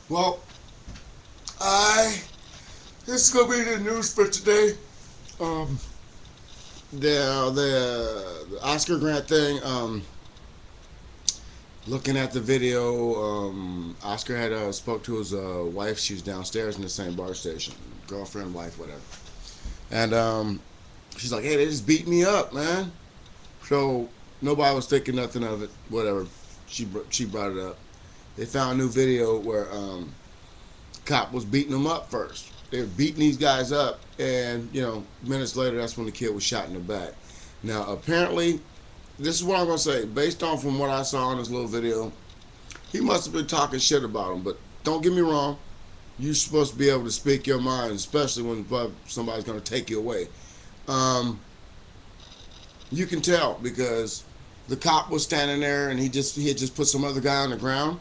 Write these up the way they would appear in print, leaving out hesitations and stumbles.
Well, I this is gonna be the news for today. Um, the Oscar grant thing. Looking at the video, Oscar had spoke to his wife. She was downstairs in the same bar station, girlfriend, wife, whatever. And she's like, "Hey, they just beat me up, man." So nobody was thinking nothing of it. Whatever. She brought it up. They found a new video where cop was beating them up first. They were beating these guys up, and minutes later, that's when the kid was shot in the back. Now, apparently, this is what I'm gonna say. Based on from what I saw in this little video, he must have been talking shit about him. But don't get me wrong, you're supposed to be able to speak your mind, especially when somebody's gonna take you away. Um, you can tell because the cop was standing there, and he had just put some other guy on the ground,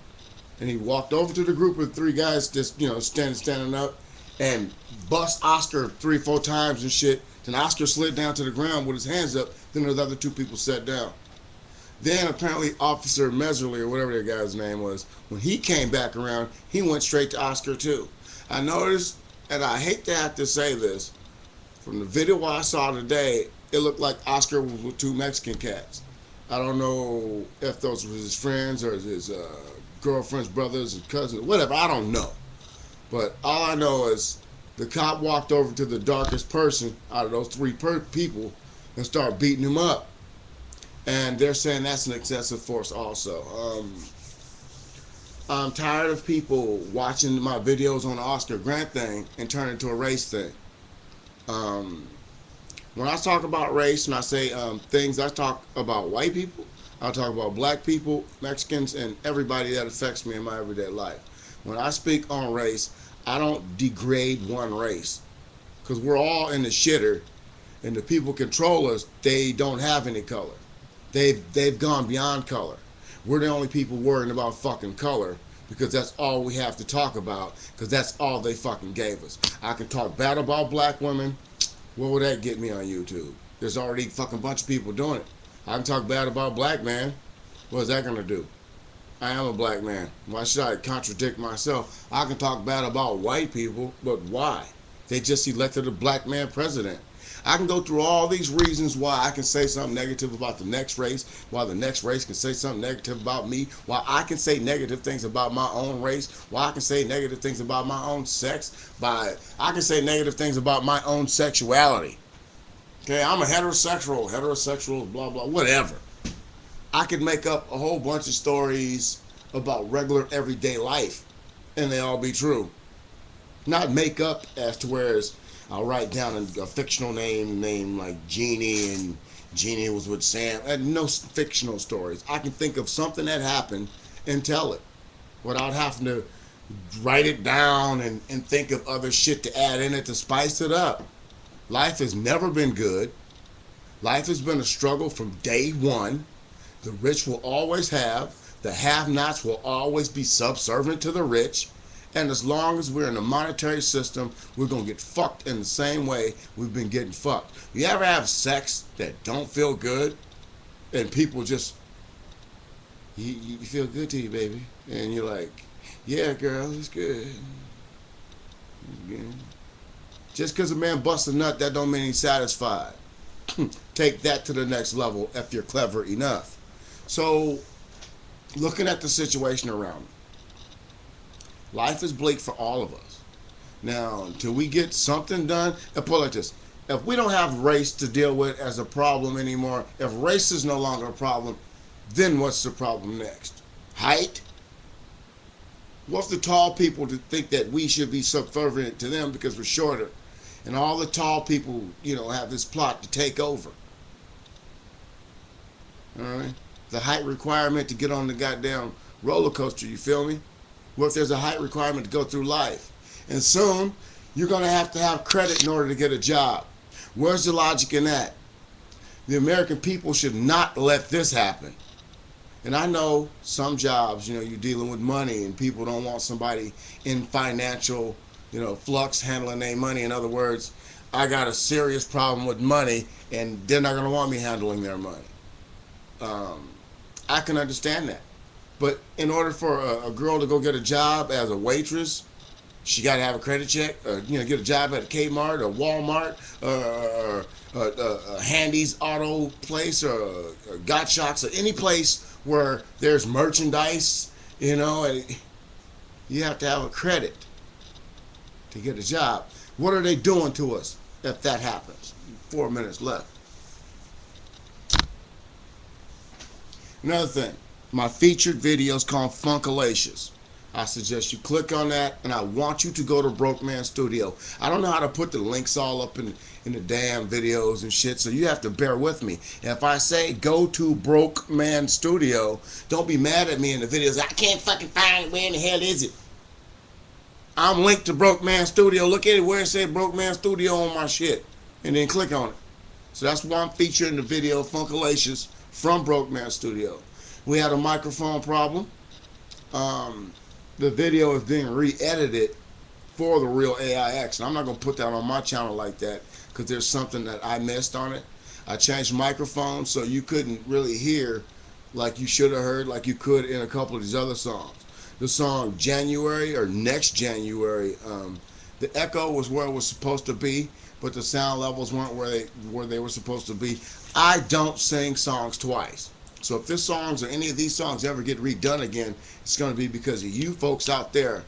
and he walked over to the group of three guys just standing up, and bust Oscar 3 or 4 times and shit. Then Oscar slid down to the ground with his hands up. Then the other two people sat down. Then apparently Officer Meserly or whatever that guy's name was, when he came back around, he went straight to Oscar too. I noticed, and I hate to have to say this, from the video I saw today, it looked like Oscar was with two Mexican cats. I don't know if those were his friends or his girlfriend's brothers and cousins, whatever. I don't know. But all I know is the cop walked over to the darkest person out of those three people and started beating him up. And they're saying that's an excessive force also. I'm tired of people watching my videos on the Oscar Grant thing and turn it into a race thing. When I talk about race and I say things, I talk about white people, I talk about black people, Mexicans, and everybody that affects me in my everyday life. When I speak on race, I don't degrade one race because we're all in the shitter, and the people control us. They don't have any color. They've gone beyond color. We're the only people worrying about fucking color because that's all we have to talk about because that's all they fucking gave us. I can talk bad about black women. What would that get me on YouTube? There's already a fucking bunch of people doing it. I can talk bad about black man. What is that gonna do? I am a black man. Why should I contradict myself? I can talk bad about white people, but why? They just elected a black man president. I can go through all these reasons why I can say something negative about the next race, why the next race can say something negative about me, why I can say negative things about my own race, why I can say negative things about my own sex, I can say negative things about my own sexuality. Okay, I'm a heterosexual, blah, blah, whatever. I could make up a whole bunch of stories about regular everyday life, and they all be true. Not make up as to whereas I'll write down a fictional name like Jeannie, and Jeannie was with Sam. And no fictional stories. I can think of something that happened and tell it without having to write it down and think of other shit to add in it to spice it up. Life has never been good. Life has been a struggle from day one. The rich will always have. The have-nots will always be subservient to the rich. And as long as we're in a monetary system, we're going to get fucked in the same way we've been getting fucked. You ever have sex that don't feel good? And people just, you feel good to you, baby. And you're like, yeah, girl, it's good. It's good. Just because a man busts a nut, that don't mean he's satisfied. Take that to the next level if you're clever enough. So, looking at the situation around me, life is bleak for all of us. Now, until we get something done, and put it like this, if we don't have race to deal with as a problem anymore, if race is no longer a problem, then what's the problem next? Height? What's the tall people to think that we should be subservient to them because we're shorter? And all the tall people, have this plot to take over. All right? The height requirement to get on the goddamn roller coaster, you feel me? What if there's a height requirement to go through life? And soon, you're going to have credit in order to get a job. Where's the logic in that? The American people should not let this happen. And I know some jobs, you're dealing with money and people don't want somebody in financial, flux handling their money. In other words, I got a serious problem with money and they're not going to want me handling their money. I can understand that. But in order for a girl to go get a job as a waitress, she got to have a credit check, or get a job at a Kmart or Walmart or a Handy's auto place or Got Shocks or any place where there's merchandise, and you have to have a credit to get a job. What are they doing to us if that happens? 4 minutes left. Another thing, my featured video is called Funkalacious. I suggest you click on that, and I want you to go to Broke Man Studio. I don't know how to put the links all up in the damn videos and shit, so you have to bear with me. And if I say go to Broke Man Studio, don't be mad at me in the videos. I can't fucking find it. Where in the hell is it? I'm linked to Broke Man Studio. Look at it where it says Broke Man Studio on my shit, and then click on it. So that's why I'm featuring the video Funkalacious from Broke Man Studio. We had a microphone problem. The video is being re-edited for TheRealAix's, and I'm not going to put that on my channel like that because there's something that I missed on it. I changed microphones so you couldn't really hear like you should have heard, like you could in a couple of these other songs. The song January or Next January, the echo was where it was supposed to be, but the sound levels weren't where they were supposed to be. I don't sing songs twice. So if this songs or any of these songs ever get redone again, it's going to be because of you folks out there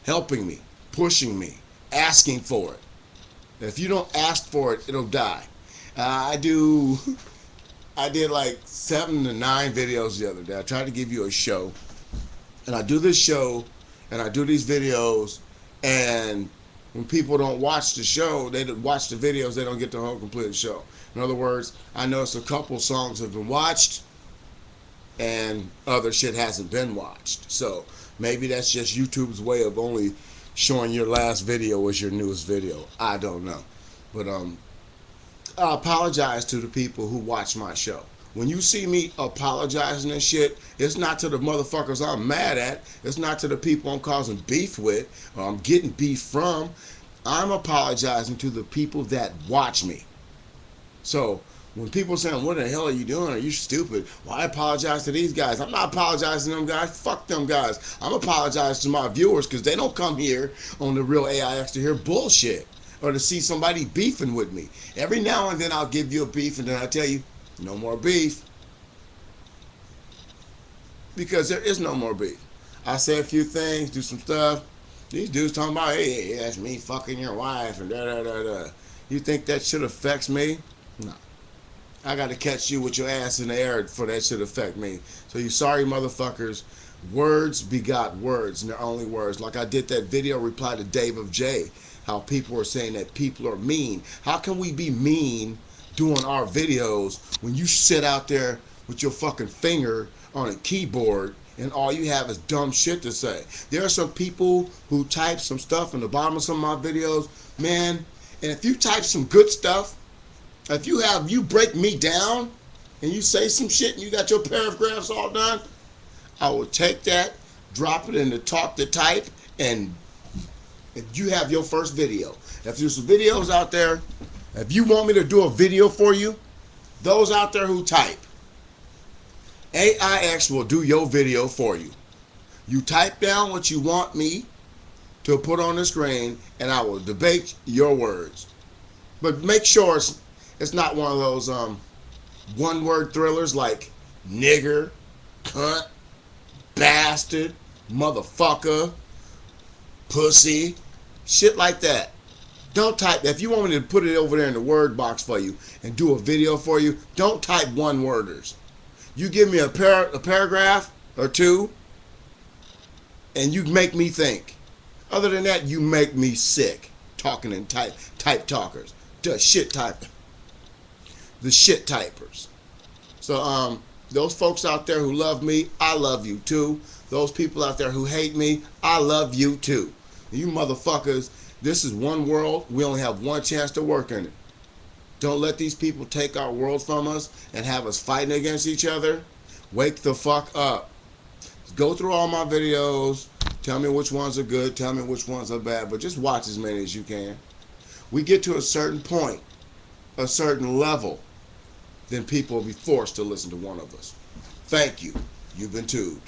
helping me, pushing me, asking for it. If you don't ask for it, it'll die. I did like 7 to 9 videos the other day. I tried to give you a show, and I do this show, and I do these videos, and when people don't watch the show, they watch the videos, they don't get the whole complete show. In other words, I noticed a couple songs have been watched, and other shit hasn't been watched. So maybe that's just YouTube's way of only showing your last video as your newest video. I don't know. But I apologize to the people who watch my show. When you see me apologizing and shit, it's not to the motherfuckers I'm mad at. It's not to the people I'm causing beef with or I'm getting beef from. I'm apologizing to the people that watch me. So when people saying, what the hell are you doing? Are you stupid? Well, I apologize to these guys. I'm not apologizing to them guys. Fuck them guys. I'm apologizing to my viewers because they don't come here on TheRealAix's to hear bullshit or to see somebody beefing with me. Every now and then I'll give you a beef and then I tell you, no more beef. Because there is no more beef. I say a few things, do some stuff. These dudes talking about, hey, that's me fucking your wife and da-da-da-da. You think that shit affects me? No. I got to catch you with your ass in the air for that shit affect me. So you sorry motherfuckers, words begot words, and they're only words. Like I did that video reply to Dave of J, how people are saying that people are mean. How can we be mean doing our videos when you sit out there with your fucking finger on a keyboard and all you have is dumb shit to say? There are some people who type some stuff in the bottom of some of my videos, man, and if you type some good stuff, if you break me down and you say some shit and you got your paragraphs all done, I will take that, drop it in the talk to type, and if you have your first video. If there's some videos out there, if you want me to do a video for you, those out there who type, AIX will do your video for you. You type down what you want me to put on the screen and I will debate your words. But make sure it's not one of those one-word thrillers like nigger, cunt, bastard, motherfucker, pussy, shit like that. Don't type. If you want me to put it over there in the word box for you and do a video for you, don't type one-worders. You give me a paragraph or two and you make me think. Other than that, you make me sick talking in type talkers. The shit typers. So those folks out there who love me, I love you too. Those people out there who hate me, I love you too. You motherfuckers, this is one world. We only have one chance to work in it. Don't let these people take our world from us and have us fighting against each other. Wake the fuck up. Go through all my videos. Tell me which ones are good. Tell me which ones are bad. But just watch as many as you can. We get to a certain point, a certain level, then people will be forced to listen to one of us. Thank you. You've been tuned.